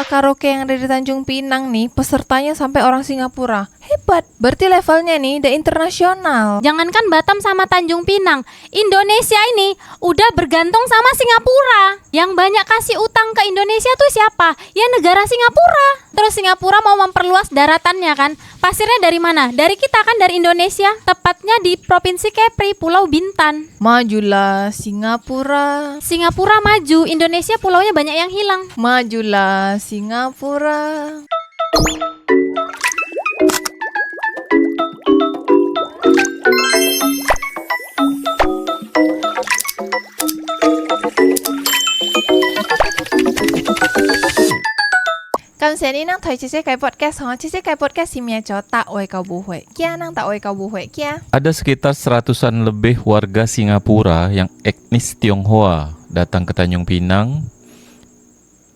lomba karaoke yang ada di Tanjung Pinang nih, pesertanya sampai orang Singapura. Hebat, berarti levelnya nih udah internasional. Jangankan Batam sama Tanjung Pinang, Indonesia ini udah bergantung sama Singapura. Yang banyak kasih utang ke Indonesia tuh siapa? Ya negara Singapura. Terus Singapura mau memperluas daratannya kan? Pasirnya dari mana? Dari kita kan, dari Indonesia. Tepatnya di Provinsi Kepri, Pulau Bintan. Majulah Singapura. Singapura maju, Indonesia pulaunya banyak yang hilang. Majulah Singapura. Cảm ơn đi năng thấy chia sẻ cái podcast ho chia sẻ cái podcast si mia cho tak oi kau bu hui. Kia nang tak oi kau bu hui kia. Ada sekitar 100-an lebih warga Singapura yang etnis Tionghoa datang ke Tanjung Pinang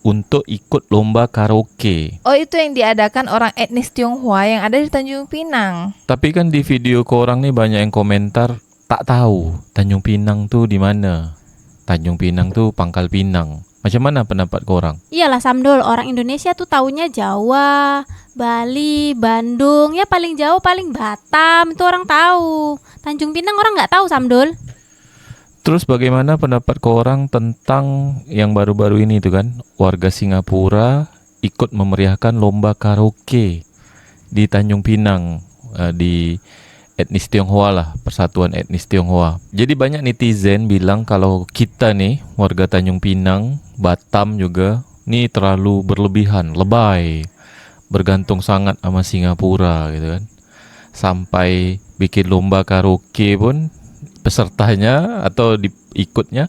untuk ikut lomba karaoke. Oh, itu yang diadakan orang etnis Tionghoa yang ada di Tanjung Pinang. Tapi kan di video korang nih banyak yang komentar tak tahu Tanjung Pinang tuh di mana. Tanjung Pinang tuh Pangkal Pinang. Macam mana pendapat korang? Iyalah Samdul, orang Indonesia tuh taunya Jawa, Bali, Bandung, ya paling jauh paling Batam, itu orang tahu. Tanjung Pinang orang nggak tahu Samdul. Terus bagaimana pendapat korang tentang yang baru-baru ini tuh kan, warga Singapura ikut memeriahkan lomba karaoke di Tanjung Pinang, di etnis Tionghoa lah, persatuan etnis Tionghoa. Jadi banyak netizen bilang kalau kita nih warga Tanjung Pinang, Batam juga nih terlalu berlebihan, lebay, bergantung sangat sama Singapura gitu kan. Sampai bikin lomba karaoke pun pesertanya atau ikutnya,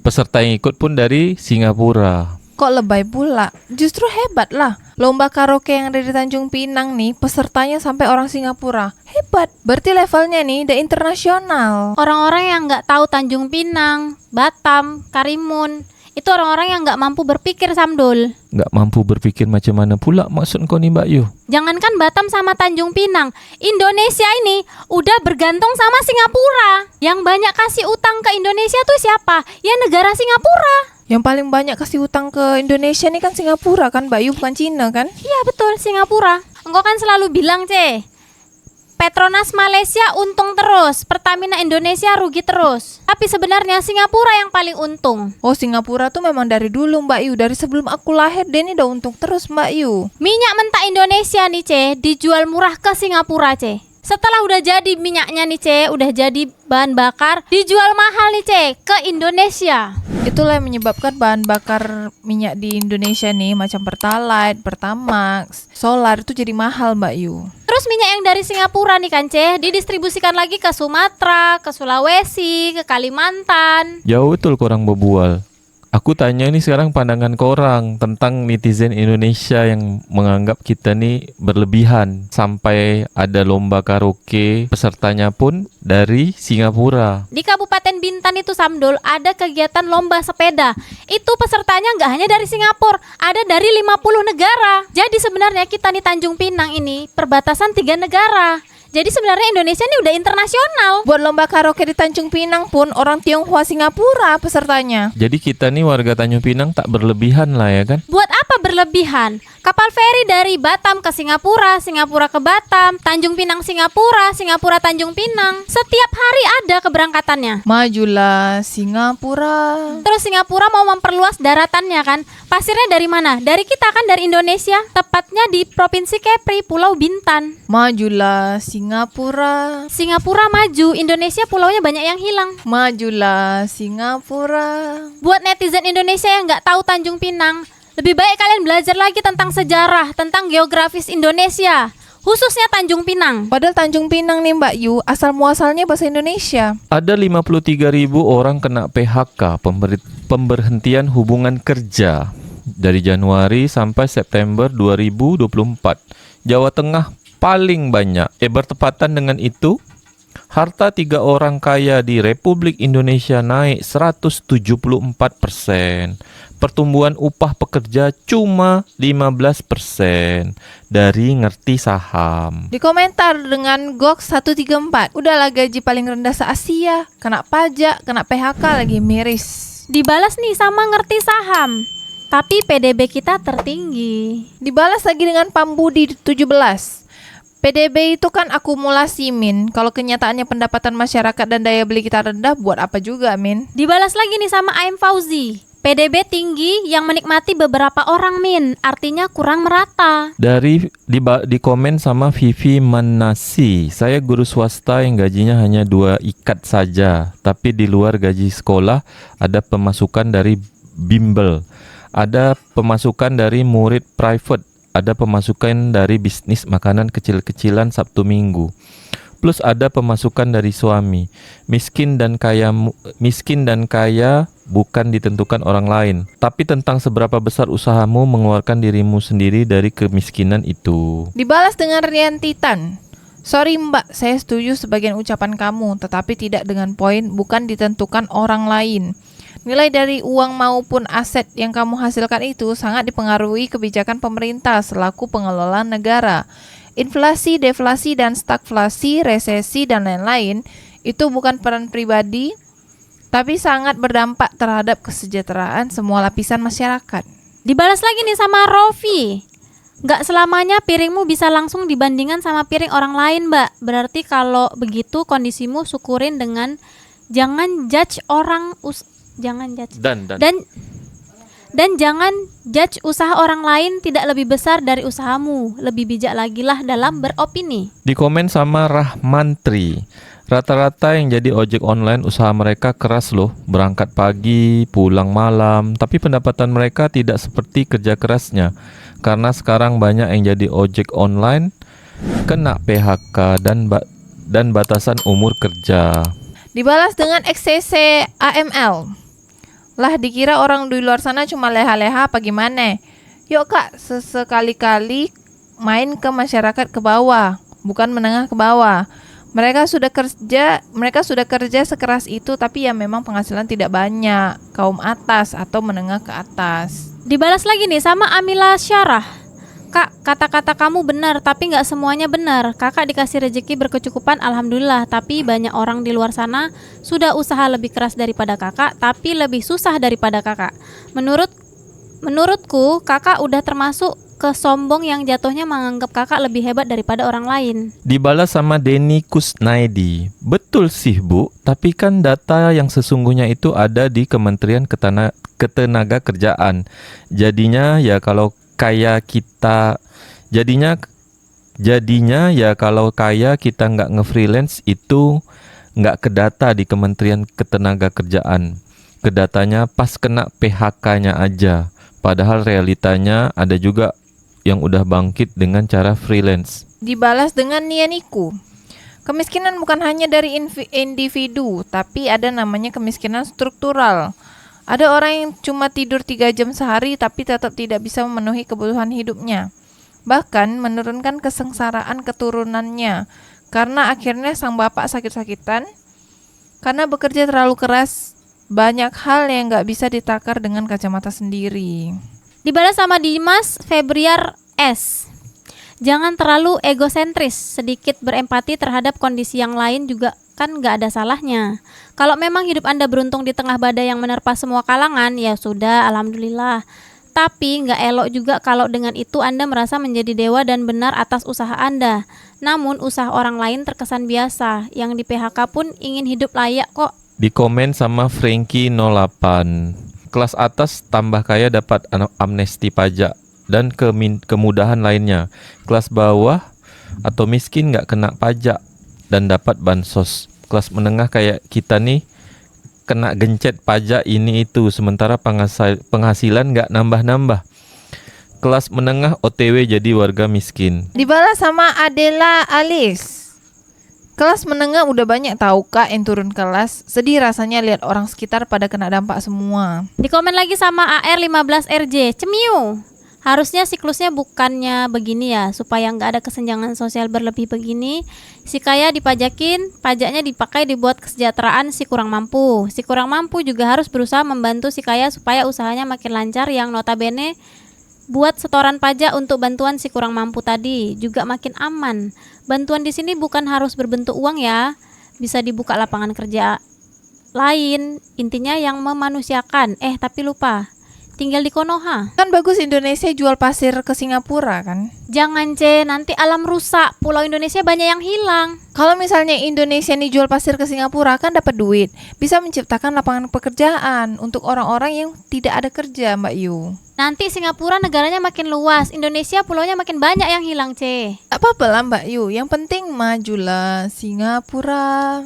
peserta yang ikut pun dari Singapura. Kok lebay pula? Justru hebat lah. Lomba karaoke yang ada di Tanjung Pinang nih, pesertanya sampai orang Singapura. Hebat, berarti levelnya nih udah internasional. Orang-orang yang nggak tahu Tanjung Pinang, Batam, Karimun, itu orang-orang yang nggak mampu berpikir Samdul. Nggak mampu berpikir macam mana pula maksud kau nih Mbak Yu? Jangankan Batam sama Tanjung Pinang, Indonesia ini udah bergantung sama Singapura. Yang banyak kasih utang ke Indonesia tuh siapa? Ya negara Singapura. Yang paling banyak kasih utang ke Indonesia nih kan Singapura kan, Mbak Yu, bukan Cina kan? Iya betul, Singapura. Engkau kan selalu bilang, Petronas Malaysia untung terus, Pertamina Indonesia rugi terus. Tapi sebenarnya Singapura yang paling untung. Oh, Singapura tuh memang dari dulu Mbak Yu, dari sebelum aku lahir dia ini udah untung terus Mbak Yu. Minyak mentah Indonesia nih dijual murah ke Singapura Setelah udah jadi minyaknya nih udah jadi bahan bakar, dijual mahal nih ke Indonesia. Itulah yang menyebabkan bahan bakar minyak di Indonesia nih macam Pertalite, Pertamax, solar itu jadi mahal Mbak Yu. Terus minyak yang dari Singapura nih kan didistribusikan lagi ke Sumatera, ke Sulawesi, ke Kalimantan. Jauh betul korang berbual. Aku tanya nih sekarang pandangan korang tentang netizen Indonesia yang menganggap kita nih berlebihan sampai ada lomba karaoke pesertanya pun dari Singapura. Di Kabupaten Bintan itu Samdul ada kegiatan lomba sepeda. Itu pesertanya nggak hanya dari Singapura, ada dari 50 negara. Jadi sebenarnya kita nih Tanjung Pinang ini perbatasan 3 negara. Jadi sebenarnya Indonesia ini udah internasional. Buat lomba karaoke di Tanjung Pinang pun orang Tionghoa Singapura pesertanya. Jadi kita nih warga Tanjung Pinang tak berlebihan lah ya kan? Buat apa berlebihan? Kapal feri dari Batam ke Singapura, Singapura ke Batam, Tanjung Pinang Singapura, Singapura Tanjung Pinang. Setiap hari ada keberangkatannya. Majulah Singapura. Terus Singapura mau memperluas daratannya kan? Pasirnya dari mana? Dari kita kan, dari Indonesia. Tepatnya di Provinsi Kepri, Pulau Bintan. Majulah Singapura. Singapura maju, Indonesia pulaunya banyak yang hilang. Majulah Singapura. Buat netizen Indonesia yang nggak tahu Tanjung Pinang, lebih baik kalian belajar lagi tentang sejarah, tentang geografis Indonesia, khususnya Tanjung Pinang. Padahal Tanjung Pinang nih Mbak Yu, asal muasalnya bahasa Indonesia. Ada 53.000 orang kena PHK, pemberhentian hubungan kerja dari Januari sampai September 2024. Jawa Tengah paling banyak. Bertepatan dengan itu, harta 3 orang kaya di Republik Indonesia naik 174%. Pertumbuhan upah pekerja cuma 15% dari ngerti saham. Di komentar dengan GOX 134, udahlah gaji paling rendah se-Asia, kena pajak, kena PHK lagi miris. Dibalas nih sama ngerti saham. Tapi PDB kita tertinggi. Dibalas lagi dengan Pambudi 17. PDB itu kan akumulasi, Min. Kalau kenyataannya pendapatan masyarakat dan daya beli kita rendah, buat apa juga, Min? Dibalas lagi nih sama Aim Fauzi. PDB tinggi yang menikmati beberapa orang, Min. Artinya kurang merata. Di komen sama Vivi Manasi, saya guru swasta yang gajinya hanya 2 ikat saja, tapi di luar gaji sekolah ada pemasukan dari bimbel, ada pemasukan dari murid private, ada pemasukan dari bisnis makanan kecil-kecilan Sabtu Minggu. Plus ada pemasukan dari suami. Miskin dan kaya bukan ditentukan orang lain, tapi tentang seberapa besar usahamu mengeluarkan dirimu sendiri dari kemiskinan itu. Dibalas dengan Rian Titan. Sorry Mbak, saya setuju sebagian ucapan kamu, tetapi tidak dengan poin bukan ditentukan orang lain. Nilai dari uang maupun aset yang kamu hasilkan itu sangat dipengaruhi kebijakan pemerintah selaku pengelola negara. Inflasi, deflasi, dan stagflasi, resesi, dan lain-lain itu bukan peran pribadi, tapi sangat berdampak terhadap kesejahteraan semua lapisan masyarakat. Dibalas lagi nih sama Rofi. Gak selamanya piringmu bisa langsung dibandingkan sama piring orang lain, Mbak. Berarti kalau begitu kondisimu syukurin dengan jangan judge orang jangan judge dan jangan judge usaha orang lain tidak lebih besar dari usahamu. Lebih bijak lagi lah dalam beropini. Di komen sama Rahmantri, rata-rata yang jadi ojek online usaha mereka keras loh, berangkat pagi, pulang malam, tapi pendapatan mereka tidak seperti kerja kerasnya. Karena sekarang banyak yang jadi ojek online kena PHK dan batasan umur kerja. Dibalas dengan XCC AML. Lah dikira orang di luar sana cuma leha-leha apa gimana? Yuk Kak, sesekali-kali main ke masyarakat ke bawah, bukan menengah ke bawah. Mereka sudah kerja sekeras itu, tapi ya memang penghasilan tidak banyak. Kaum atas atau menengah ke atas. Dibalas lagi nih sama Amila Syarah. Kak, kata-kata kamu benar, tapi nggak semuanya benar. Kakak dikasih rezeki berkecukupan, alhamdulillah. Tapi banyak orang di luar sana sudah usaha lebih keras daripada kakak, tapi lebih susah daripada kakak. Menurutku, kakak udah termasuk kesombong yang jatuhnya menganggap kakak lebih hebat daripada orang lain. Dibalas sama Denny Kusnaidi. Betul sih Bu, tapi kan data yang sesungguhnya itu ada di Kementerian Ketenagakerjaan. Jadinya ya kalau kaya kita nggak nge-freelance itu nggak kedata di Kementerian Ketenagakerjaan. Kedatanya pas kena PHK-nya aja. Padahal realitanya ada juga yang udah bangkit dengan cara freelance. Dibalas dengan Nianiku. Kemiskinan bukan hanya dari individu, tapi ada namanya kemiskinan struktural. Ada orang yang cuma tidur 3 jam sehari tapi tetap tidak bisa memenuhi kebutuhan hidupnya. Bahkan menurunkan kesengsaraan keturunannya karena akhirnya sang bapak sakit-sakitan karena bekerja terlalu keras. Banyak hal yang gak bisa ditakar dengan kacamata sendiri. Dibalas sama Dimas Febriar S. Jangan terlalu egosentris, sedikit berempati terhadap kondisi yang lain juga kan gak ada salahnya. Kalau memang hidup Anda beruntung di tengah badai yang menerpa semua kalangan, ya sudah, alhamdulillah. Tapi gak elok juga kalau dengan itu Anda merasa menjadi dewa dan benar atas usaha Anda. Namun usaha orang lain terkesan biasa, yang di PHK pun ingin hidup layak kok. Di komen sama Frankie 08. Kelas atas tambah kaya dapat amnesti pajak dan kemudahan lainnya. Kelas bawah atau miskin nggak kena pajak dan dapat bansos. Kelas menengah kayak kita nih kena gencet pajak ini itu, sementara penghasilan nggak nambah-nambah. Kelas menengah OTW jadi warga miskin. Dibalas sama Adela Alis. Kelas menengah udah banyak tahu Kak yang turun kelas. Sedih rasanya lihat orang sekitar pada kena dampak semua. Di komen lagi sama AR15RJ. Cemiu. Harusnya siklusnya bukannya begini ya, supaya nggak ada kesenjangan sosial berlebih begini. Si kaya dipajakin, pajaknya dipakai dibuat kesejahteraan si kurang mampu. Si kurang mampu juga harus berusaha membantu si kaya supaya usahanya makin lancar, yang notabene buat setoran pajak untuk bantuan si kurang mampu tadi juga makin aman. Bantuan di sini bukan harus berbentuk uang ya, bisa dibuka lapangan kerja lain. Intinya yang memanusiakan. Tapi lupa, tinggal di Konoha. Kan bagus Indonesia jual pasir ke Singapura kan. Jangan C, nanti alam rusak. Pulau Indonesia banyak yang hilang. Kalau misalnya Indonesia nih jual pasir ke Singapura kan dapat duit. Bisa menciptakan lapangan pekerjaan untuk orang-orang yang tidak ada kerja, Mbak Yu. Nanti Singapura negaranya makin luas, Indonesia pulaunya makin banyak yang hilang C. Tak apa-apa lah Mbak Yu, yang penting majulah Singapura.